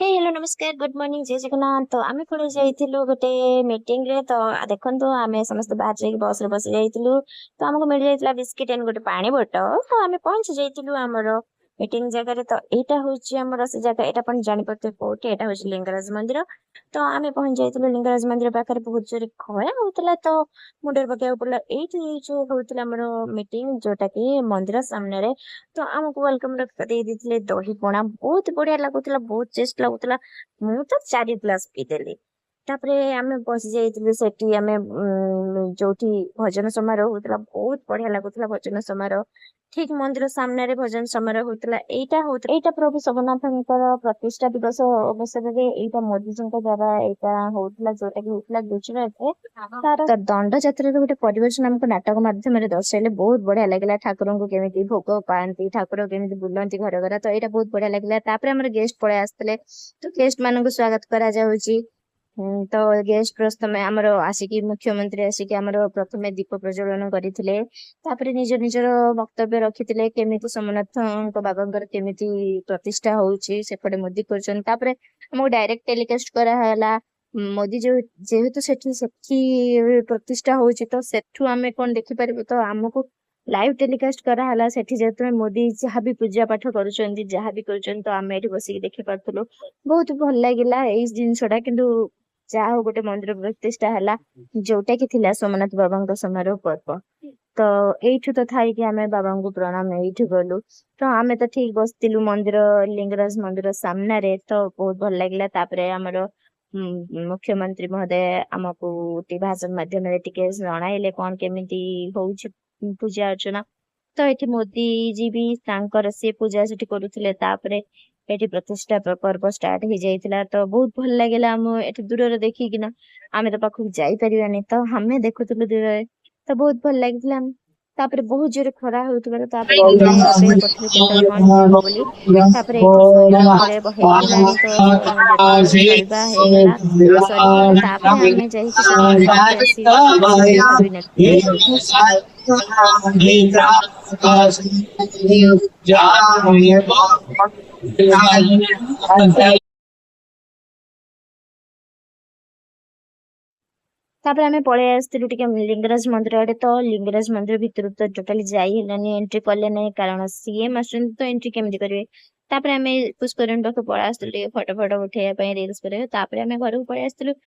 Hello नमस्कार good morning जय जगन्नाथ। तो आमे पुणी जाइथिलु गोटे मीटिंग रे। तो देखंतु आमे समस्त बाहर जाई बस रे बस जाइथिलु। तो हमको मिल जाइतला बिस्किट एंड गोटे पानी बोतल। तो आमे पहुंच जाइथिलु हमरो मीटिंग जगह रे। तो एटा होची हमरो से जगह एटा पण जानि पड़ते कोटे एटा होची लिंगराज मंदिर। तो आमे पहुंच जाइथिलु लिंगराज मंदिर पाखरे बहुत जोरे खरा होतला। तो मुंडर पकेउ पड़ला एठी जो होतला हमरो मीटिंग जोटा कि मंदिर सामने रे। तो आमको वेलकम दे देथिले दही पणा बहुत बढ़िया लागुतला बहुत टेस्ट लागुतला। ମୁଁ ତ 4 ଗ୍ଲାସ ପିଇଦେଲି। ତାପରେ ଆମେ ବସି ଯାଇଥିଲୁ ସେଠି ଆମେ ଯୋଉଠି ଭଜନ ସମାରୋହ ହଉଥିଲା ବହୁତ ବଢିଆ ଲାଗୁଥିଲା ଭଜନ ସମାରୋହ। ଠିକ ମନ୍ଦିର ସାମ୍ନାରେ ଭଜନ ସମାରୋହ ହଉଥିଲା। ଏଇଟା ପ୍ରଭୁ ଜଗନ୍ନାଥଙ୍କର ପ୍ରତିଷ୍ଠା ଦିବସ ଅବସରରେ ଏଇଟା ମୋଦିଜୀଙ୍କ ଦ୍ଵାରା ଏଇଟା ହଉଥିଲା ଯୋଉଟା କି ହଉଥିଲା ଗୁଜୁରାଟରେ। ତାର ଦଣ୍ଡ ଯାତ୍ରାର ଗୋଟେ ପରିବେଷଣ ଆମକୁ ନାଟକ ମାଧ୍ୟମରେ ଦର୍ଶାଇଲେ ବହୁତ ବଢିଆ ଲାଗିଲା। ଠାକୁରଙ୍କୁ କେମିତି ଭୋଗ ପାଆନ୍ତି ଠାକୁର କେମିତି ବୁଲନ୍ତି ଘର ଘର। ତ ଏଇଟା ବହୁତ ବଢିଆ ଲାଗିଲା। ତାପରେ ଆମର ଗେଷ୍ଟ ପଳେଇ ଆସିଥିଲେ। ତ गेस्ट ମାନଙ୍କୁ ସ୍ୱାଗତ କରାଯାଉଛି। ତ गेस्ट ପ୍ରଥମେ ଆମର ଆସିକି ମୁଖ୍ୟମନ୍ତ୍ରୀ ଆସିକି ଆମର ପ୍ରଥମେ ଦୀପ ପ୍ରଜ୍ୱଳନ କରିଥିଲେ। ତାପରେ ନିଜ ନିଜର ବକ୍ତବ୍ୟ ରଖିଥିଲେ କେମିତି ସୋମନାଥଙ୍କ ବାବାଙ୍କର କେମିତି ପ୍ରତିଷ୍ଠା ହଉଛି ସେପଟେ ମୋଦି କରୁଛନ୍ତି। ତାପରେ ଆମକୁ ଡାଇରେକ୍ଟ ଟେଲିକାଷ୍ଟ କରାହେଲା। ମୋଦି ଯେହେତୁ ସେଠି ପ୍ରତିଷ୍ଠା ହଉଛି ତ ସେଠୁ ଆମେ କଣ ଦେଖିପାରିବୁ। ତ ଆମକୁ ଲାଇଭ ଟେଲିକାଷ୍ଟ କରାହେଲା। ସେଠି ଯେତେବେଳେ ମୋଦି ଯାହାବି ପୂଜା ପାଠ କରୁଛନ୍ତି ଯାହାବି କରୁଛନ୍ତି ତ ଆମେ ଏଠି ବସିକି ଦେଖି ପାରୁଥିଲୁ। ବହୁତ ଭଲ ଲାଗିଲା ଏଇ ଜିନିଷଟା। କିନ୍ତୁ ଯାହା ହଉ ଗୋଟେ ମନ୍ଦିର ପ୍ରତିଷ୍ଠା ହେଲା ଯୋଉଟା କି ଥିଲା ସୋମନାଥ ବାବାଙ୍କ ସମାରୋହ ପର୍ବ। ତ ଏଇଠୁ ତ ଥାଇକି ଆମେ ବାବାଙ୍କୁ ପ୍ରଣାମ ଏଇଠୁ ଗଲୁ। ତ ଆମେ ତ ଠିକ ବସିଥିଲୁ ମନ୍ଦିର ଲିଙ୍ଗରାଜ ମନ୍ଦିର ସାମ୍ନାରେ। ତ ବହୁତ ଭଲ ଲାଗିଲା। ତାପରେ ଆମର ମୁଖ୍ୟମନ୍ତ୍ରୀ ମହୋଦୟ ଆମକୁ ଭାଷଣ ମାଧ୍ୟମରେ ଟିକେ ଜଣାଇଲେ କଣ କେମିତି ହଉଛି ପୂଜା ଅର୍ଚ୍ଚନା। ତ ଏଠି ମୋଦିଜୀ ବି ତାଙ୍କର ସେ ପୂଜା ସେଠି କରୁଥିଲେ। ତାପରେ ଏଠି ପ୍ରତିଷ୍ଠା ପର୍ବ ଷ୍ଟାର୍ଟ ହେଇଯାଇଥିଲା। ତ ବହୁତ ଭଲ ଲାଗିଲା। ଆମ ଏଠି ଦୂରରେ ଦେଖିକିନା ଆମେ ତ ପାଖକୁ ଯାଇପାରିବାନି ତ ଆମେ ଦେଖୁଥିଲୁ ଦୂରରେ। ତ ବହୁତ ଭଲ ଲାଗିଥିଲା। ତାପରେ ବହୁତ ଜୋରେ ଖରା ହଉଥିବାରୁ ତାପରେ ଆମେ ଅପେକ୍ଷା କରିଥିଲୁ କେତେବେଳେ କଣ ହେବ ବୋଲି। ତାପରେ ଏଠି ସରିଲା ପରେ ହେଇଗଲାଣି ତ ଯେତେବେଳେ ସରିବା ହେଇଗଲା ସରିଗଲେ ତାପରେ ଆମେ ଯାଇକି ସେଠୁ ବୁଲିକି ଆସିବୁ ବୋଲି ଭାବିନଥିଲୁ। ତାପରେ ଆମେ ପଳେଇ ଆସିଥିଲୁ ଟିକେ ଲିଙ୍ଗରାଜ ମନ୍ଦିର ଆଡେ। ତ ଲିଙ୍ଗରାଜ ମନ୍ଦିର ଭିତରକୁ ତ ଟୋଟାଲି ଯାଇ ହେଲାନି ଏଣ୍ଟ୍ରି କଲେ ନାହିଁ କାରଣ ସିଏମ ଆସୁଛନ୍ତି ତ ଏଣ୍ଟ୍ରି କେମିତି କରିବେ। ତାପରେ ଆମେ ପୁଷ୍କରିଣୀ ପାଖକୁ ପଳେଇ ଆସିଥିଲୁ ଟିକେ ଫଟୋ ଉଠେଇବା ପାଇଁ ରିଲ୍ସ କରିବା। ତାପରେ ଆମେ ଘରକୁ ପଳେଇ ଆସିଥିଲୁ।